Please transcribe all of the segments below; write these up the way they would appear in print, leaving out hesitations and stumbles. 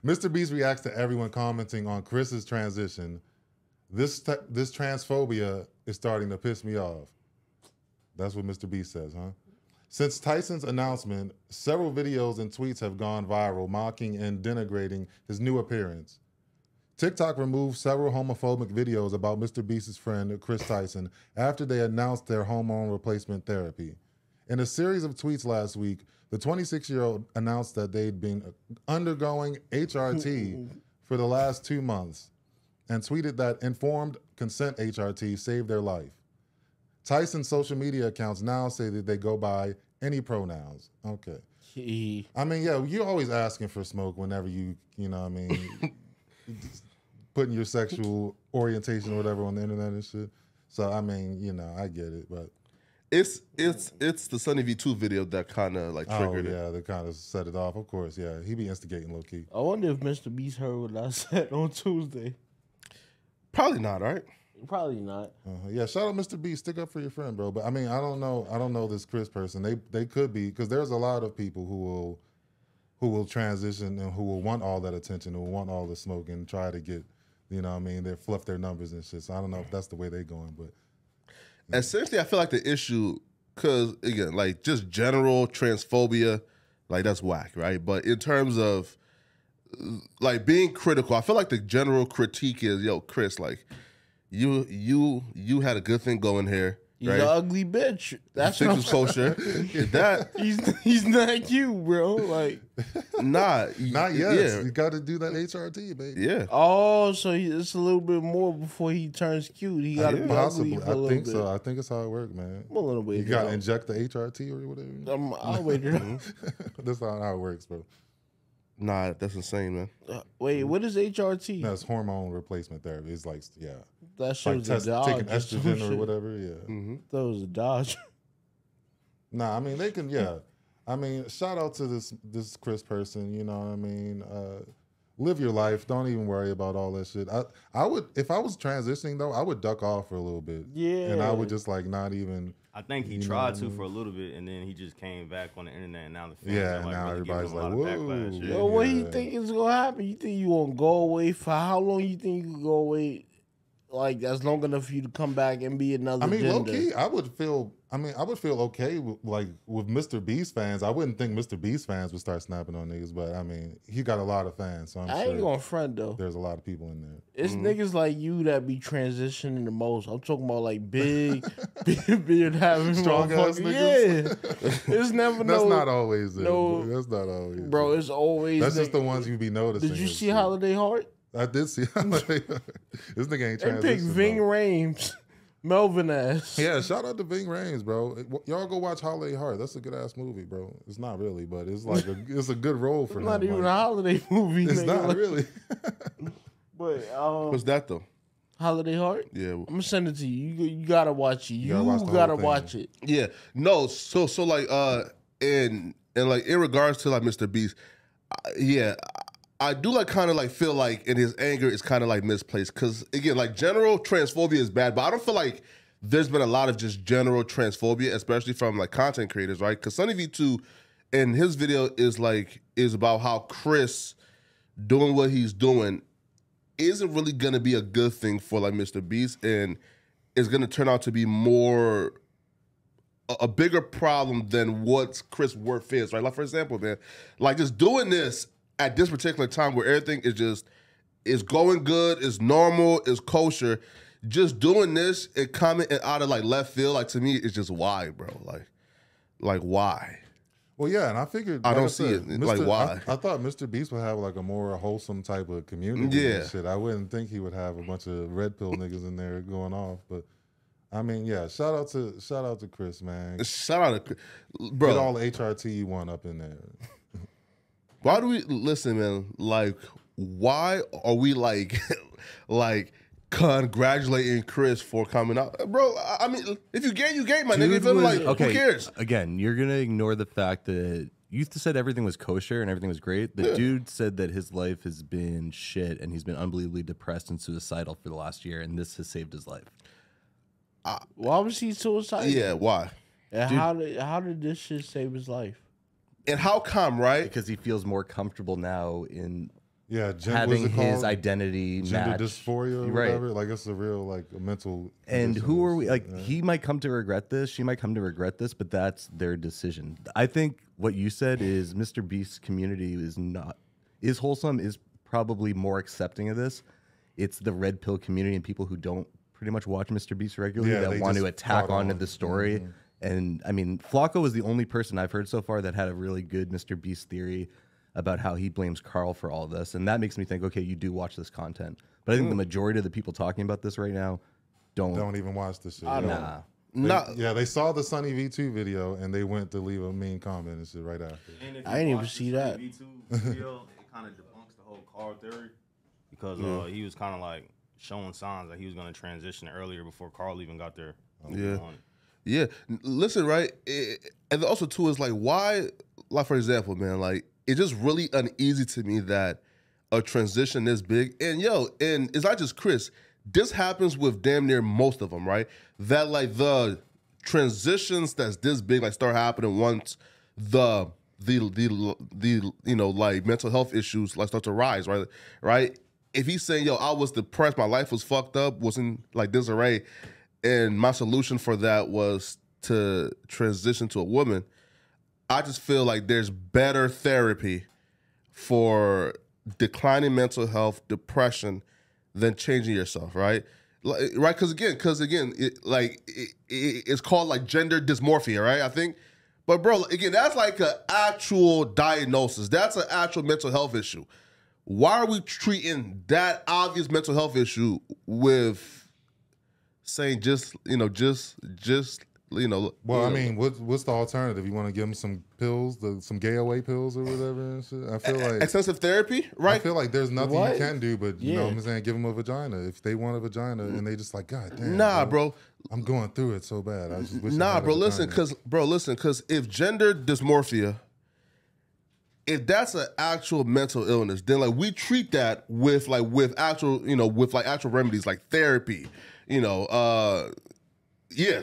Mr. Beast reacts to everyone commenting on Chris's transition. This transphobia is starting to piss me off. That's what Mr. Beast says, huh? Since Tyson's announcement, several videos and tweets have gone viral mocking and denigrating his new appearance. TikTok removed several homophobic videos about Mr. Beast's friend, Chris Tyson, after they announced their hormone replacement therapy. In a series of tweets last week, the 26-year-old announced that they'd been undergoing HRT for the last 2 months and tweeted that informed consent HRT saved their life. Tyson's social media accounts now say that they go by any pronouns. Okay. I mean, yeah, you're always asking for smoke whenever you know what I mean, putting your sexual orientation or whatever on the internet and shit. So, I mean, you know, I get it, but... It's the Sunny V2 video that kind of like triggered it. Yeah, that kind of set it off. Of course, yeah. He be instigating low key. I wonder if Mr. Beast heard what I said on Tuesday. Probably not, right? Probably not. Yeah, shout out Mr. Beast. Stick up for your friend, bro. But I mean, I don't know this Chris person. They could be, because there's a lot of people who will transition and who will want all that attention, who will want all the smoke and try to get, you know what I mean, they fluff their numbers and shit. So I don't know if that's the way they're going, but. Essentially, I feel like the issue, because, again, like, just general transphobia, like, that's whack, right? But in terms of, like, being critical, I feel like the general critique is, yo, Chris, like, you had a good thing going here. He's right? an ugly bitch. That's what I'm kosher. That he's not you, bro. Like, not yet. Yeah. You got to do that HRT, baby. Yeah. Oh, so it's a little bit more before he turns cute. He got to be possibly. ugly for a little bit. So. I think it's how it works, man. I'm a little bit. You got to inject the HRT or whatever. I'll wait it out. That's not how it works, bro. Nah, that's insane, man. Wait, what is HRT? No, it's hormone replacement therapy. It's like, yeah. That shows like taking estrogen or whatever, yeah. That was a dodge. Nah, I mean, they can, yeah. I mean, shout out to this Chris person, you know what I mean? Live your life. Don't even worry about all that shit. I would, if I was transitioning, though, I would duck off for a little bit. Yeah. And I would just, like, not even... I think he tried to for a little bit, and then he just came back on the internet, and now the fans yeah, are like, now really everybody's giving him like, a lot of whoa. backlash. Yo, what do you think is going to happen? You think you going to go away for how long? You think you could go away, like, that's long enough for you to come back and be another I mean, gender? low-key, I would feel okay with, like, with Mr. Beast fans. I wouldn't think Mr. Beast fans would start snapping on niggas, but, I mean, he got a lot of fans, so I ain't going to front, though. There's a lot of people in there. It's niggas like you that be transitioning the most. I'm talking about, like, big beard having strong-ass niggas? Yeah. It's never That's not always it. No, that's not always bro, it's always... That's just the ones you be noticing. Did you see Holiday Heart? I did see Holiday Heart. This nigga ain't transitioning. They picked Ving Rhames. Melvin ass. Yeah, shout out to Ving Rhames, bro. Y'all go watch Holiday Heart. That's a good ass movie, bro. It's not really, but it's like it's a good role for him. Not even like, a holiday movie. It's nigga. not really. But what's that though? Holiday Heart. Yeah, I'm gonna send it to you. You gotta watch it. You gotta watch it. Yeah, no. So like and like in regards to like Mr. Beast, yeah. I do like kind of like feel like in his anger is kind of like misplaced because again like general transphobia is bad, but I don't feel like there's been a lot of just general transphobia, especially from like content creators, right? Because Sunny V2 in his video is about how Chris doing what he's doing isn't really gonna be a good thing for like Mr. Beast, and is gonna turn out to be more a bigger problem than what Chris' worth is, right? Like for example, man, like just doing this at this particular time where everything is going good, is normal, is kosher, just doing this and coming out of like left field, like to me, it's just why, bro? Like why? Well, yeah, and I figured I don't see it. Like why? I thought Mr. Beast would have like a more wholesome type of community. Yeah, and shit. I wouldn't think he would have a bunch of red pill niggas in there going off, but. I mean, yeah. Shout out to Chris, man. Shout out to bro. Get all the HRT you want up in there. Why do we listen, man? Like, why are we like congratulating Chris for coming out, bro? I mean, if you gay, you gay, my nigga. Feel like okay, who cares? Again, you're gonna ignore the fact that you said everything was kosher and everything was great. The dude said that his life has been shit and he's been unbelievably depressed and suicidal for the last year, and this has saved his life. Why was he suicidal? Yeah, why? And how did this shit save his life? And how come, right? Because he feels more comfortable now Yeah, having his identity gender match. dysphoria or Right. whatever. Like it's a real like a mental. And condition who or are we? shit, Like, right? he might come to regret this. She might come to regret this, but that's their decision. I think what you said is Mr. Beast's community is wholesome, is probably more accepting of this. It's the red pill community and people who don't pretty much watch Mr. Beast regularly Yeah, that they want to just attack caught onto on. the story. And I mean, Flacco was the only person I've heard so far that had a really good Mr. Beast theory about how he blames Carl for all this. And that makes me think, okay, you do watch this content. But I think the majority of the people talking about this right now Don't even watch this shit. I don't. Nah. Nah, They saw the Sunny V2 video and they went to leave a mean comment and shit right after. And if I you didn't even watch see the that. V2 video, it kind of debunks the whole Carl theory because he was kind of like showing signs that he was going to transition earlier before Carl even got there. Yeah. Yeah, listen, right, and also too is like why, like for example, man, like it's just really uneasy to me that a transition this big, and and it's not just Chris. This happens with damn near most of them, right? That like the transitions that's this big like start happening once the like mental health issues like start to rise, right? Right? If he's saying, I was depressed, my life was fucked up, was in like disarray. And my solution for that was to transition to a woman. I just feel like there's better therapy for declining mental health, depression, than changing yourself, right? Right? Because again, it's called like gender dysmorphia, right? I think. But bro, again, that's like an actual diagnosis. That's an actual mental health issue. Why are we treating that obvious mental health issue with saying Well, I mean, what's the alternative? You want to give them some pills, some gay away pills or whatever and shit? I feel like extensive therapy, I right? feel like there's nothing What? you can do, but you know Yeah. what I'm saying? Give them a vagina. If they want a vagina and they just like, God damn. Nah, bro. I'm going through it so bad. I just wish I Nah, had a bro. Listen, vagina. because if gender dysmorphia, if that's an actual mental illness, then like we treat that with actual actual remedies like therapy,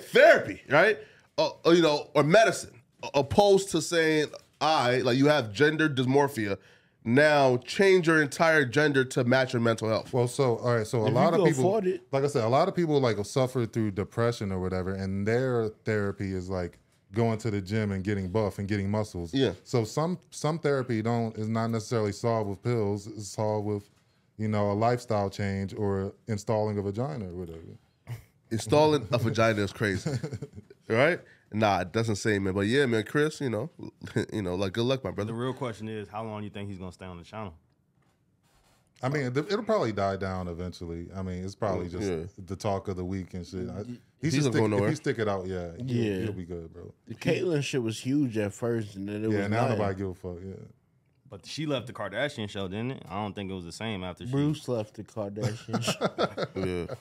therapy, right? Or medicine, opposed to saying, you have gender dysmorphia, now change your entire gender to match your mental health. Well, so all right, so a If lot you of can people, afford it. like I said, a lot of people like suffer through depression or whatever, and their therapy is like going to the gym and getting buff and getting muscles. Yeah. So some therapy is not necessarily solved with pills. It's solved with, a lifestyle change or installing a vagina or whatever. Installing a vagina is crazy, right? Nah, it doesn't say, man. But yeah, man, Chris, like good luck, my The brother. real question is, how long do you think he's going to stay on the channel? I mean, it'll probably die down eventually. I mean, it's probably just Yeah. the talk of the week and shit. He's not going if nowhere. he stick it out, yeah, Yeah. he'll be good, bro. The Caitlyn shit was huge at first, and then it Yeah, was now nothing. nobody give a fuck. Yeah. But she left the Kardashian show, didn't it? I don't think it was the same after she. Bruce left the Kardashians. Yeah.